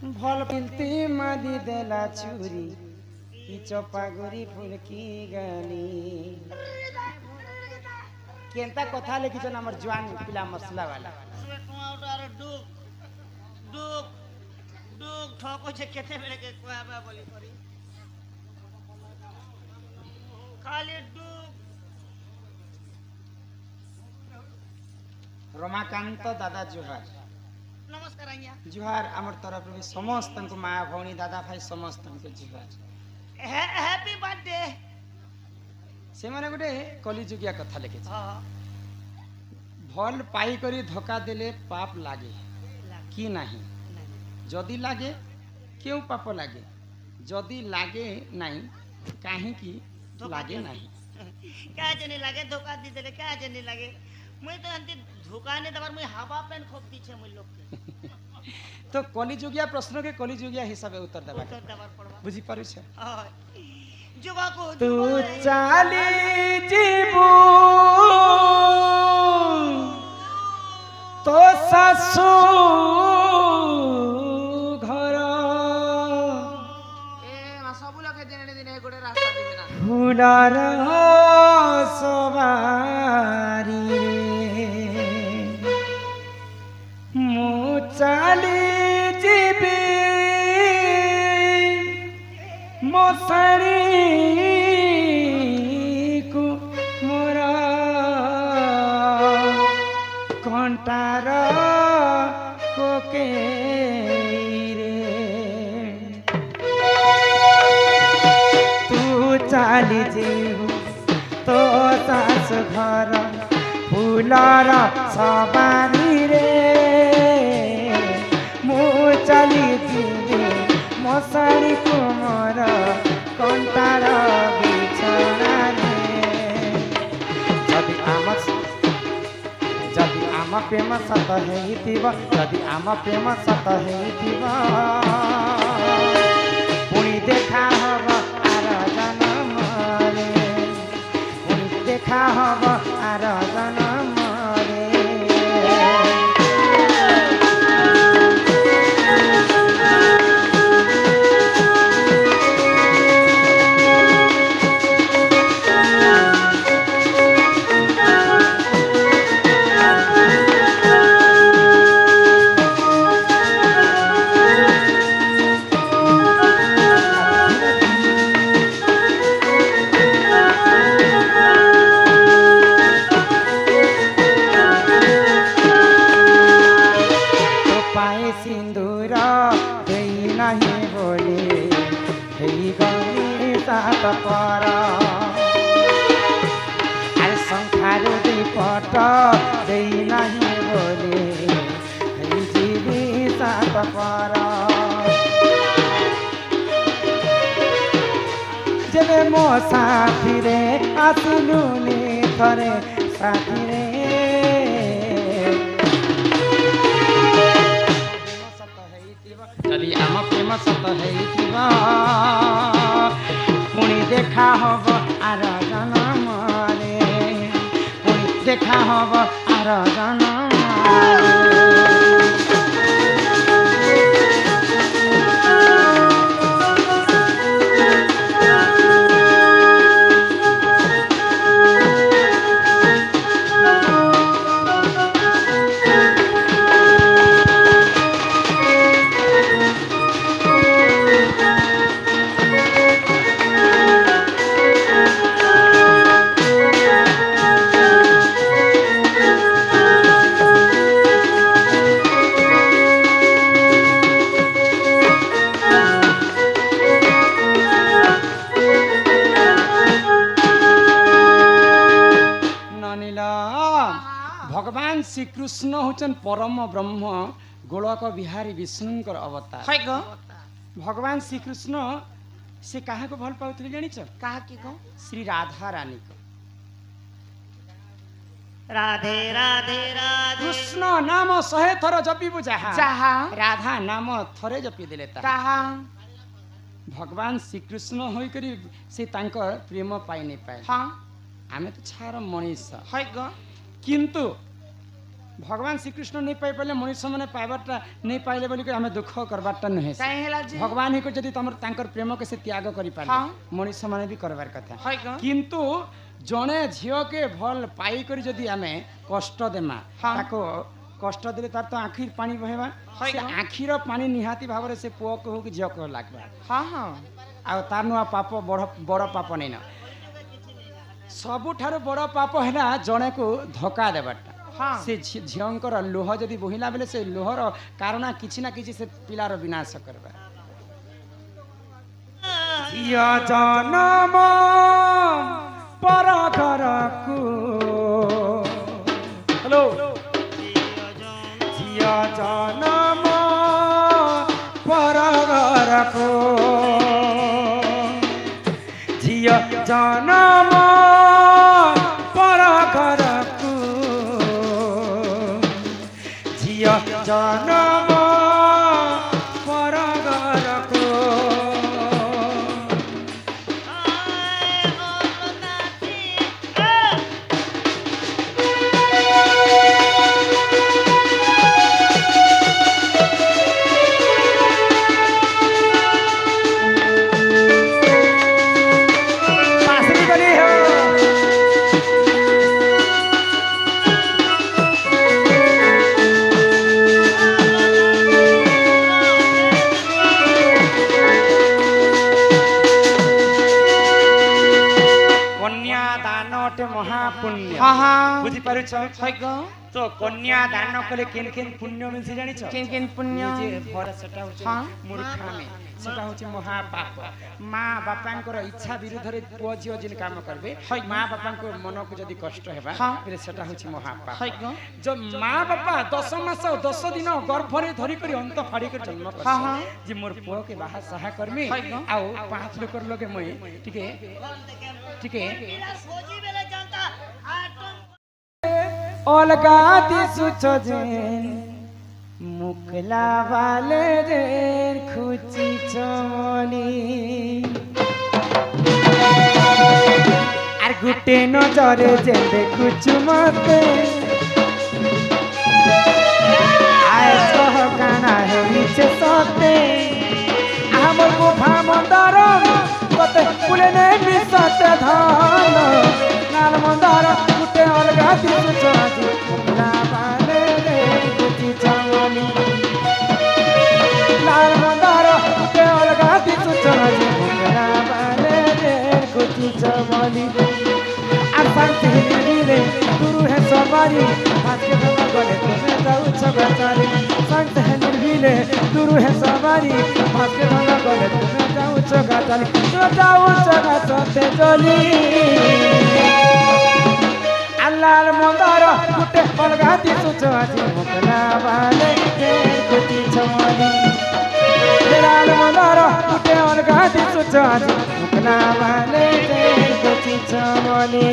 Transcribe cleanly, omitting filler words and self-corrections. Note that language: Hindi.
भल पिलती मादी देला चूरी की चपा गुरी फुलकी गली केनता कथा लिखिछन हमर जवान पिला मसला वाला डुक डुक डुक ठोको छे केते बेले के कोआबा बोली करी खाली डुक रमाकांत दादा जुहार नमस्कार आज्ञा जुहार आमर तरफ भी समस्त माँ भौणी दादा भाई समस्त जुहार हैप्पी बर्थडे से माने गोटे कलिजुगिया कथा लिखे हां भल पाई करी धोखा देले पाप लागे कि नहीं जदि लागे क्यों पाप लागे जदि लागे नहीं काहे की लागे नहीं क्या जने लागे धोखा दी देले क्या जने लागे मुई तो अंति धोखा ने दबार मुई हवा पेन खोप दी छे मुई लोग के तो कलिजुगिया प्रश्न के कलिजुगिया हिसाब उत्तर देबा पड़वा बुझी पारु छ हां जुगा को तू चाली जीबू तो सासू घर ए मा सब लोग दिने दिने गोटे रास्ता दिबे ना फुलार सवारी मु चाली जीबी मसारी को मोरा कंटार कोके रे तू चाली जीबू तो सास घर फुलार सवारी रे मु चाली जीबी मसारी कुमर कंटार बिछना रे जदि आम प्रेम सत हेइथिब जदि आम प्रेम सत हेइथिब पुणी देखा हब आर जन्म रे पुणी देखा हब आर जन्म रे सिंदूर दे नहीं बोले गणी सात पर अरे संखार दीपट दे नहीं बोले जीवी सात पर जब मो साथी रे आसलू थरे साथी रे जदि आम प्रेम सत हेइथिबा पुणी देखा हब आर जन्म रे पुणी देखा हब आर जन्म भगवान श्री कृष्ण होचन परम ब्रह्म गोलक बिहारी विष्णुकर अवतार है गो भगवान श्री कृष्ण से कहा को भल पाउथले जानिछ कहा की गो श्री राधा रानी को राधे राधे राधे कृष्ण नाम 100 थर जपिबु जहा जहा राधा नाम थरे जपि देले ताहा भगवान श्री कृष्ण होई करी से तांकर प्रेम पाई नहीं पाए हां आमे तो छार मनीष है गो किंतु भगवान श्रीकृष्ण नहीं पाई पारे मनुष्य मैंने पाइबारटा नहीं पाइले बोली आम दुख करबारटा नुहे काहे होला जी भगवान ही को जदि तमर तांकर प्रेम के से त्याग करि पारे हाँ। मनुष्य माने भी करबार कथा है का किंतु जने झियो के भल पाई करी जदि आमे कष्ट देमा हाँ। ताको कष्ट देले तार तो आखिर पानी बहेबा है से का? आखिर पानी निहाती भावरे से पुओ को हो कि झियो को लागबा हां हां आ तार नुआ पाप बड़ बड़ पाप नहीं ना सबुठारु बड़ पाप हैला जने को धोखा देबाटा हां से झियंकर लोह जदि बोहिला बेले से लोहर कारण किछि ना किछि से पिलार विनाश करबा झिया जनम पर घरकु हेलो झिया जनम पर घरकु झिया जनम पर घरकु झिया जनम पर घरकु पासरी बनी हो कन्या दान अटे महापुण्य हां हां बुझी पारुछ है का तो कन्या दान कले केन केन पुण्य मिलसी जानिछ किन पुण्य जे भर सेटा होचे हाँ। मूर्खामी सेटा होचे महापाप माँ बापांकर इच्छा विरुद्ध रे पुओ झियो जिन काम करबे माँ बापांको मन को जदि कष्ट हेबा हाँ। फिर सेटा होचे महापाप है का जो माँ बापा 10 मास 10 दिन गर्भरे धरी करी अंत फाड़ी कर जन्म कर हाँ, हाँ। जे मोर पुओ के बाहा सहा करमी है का? आउ 5 लोकर लगे मई ठीके ठीके सोची बेले जानता आ तुम अलगा दिसुछ जेन मुकला वाले रे खुची चमनी আর গুটে নজরে যে দেখুছু মতে আয় সহ কানা হইছে সতে আমার গোফা মন্দার কতে কুলে নে মিশতে ধান নাল মন্দার গুটে অলগা দিছু চাজি মুকলা বালে রে গুটি চামনি লাল মন্দার গুটে অলগা দিছু চাজি মুকলা বালে রে গুটি চামনি আর শান্তি রে গুরু হে সবারি আজকে বাবা গলে তুমি যাও ছগাতারি শান্তি রে গুরু হে সবারি আজকে বাবা গলে তুমি যাও ছগাতারি তো যাও ছগাতে চলি আল্লাহর মন্দার গুটে অলগা দিছু চাজি মুকলা বালে রে গুটি চামনি লাল মন্দার গুটে অলগা দিছু চাজি মুকলা বালে রে গুটি চামনি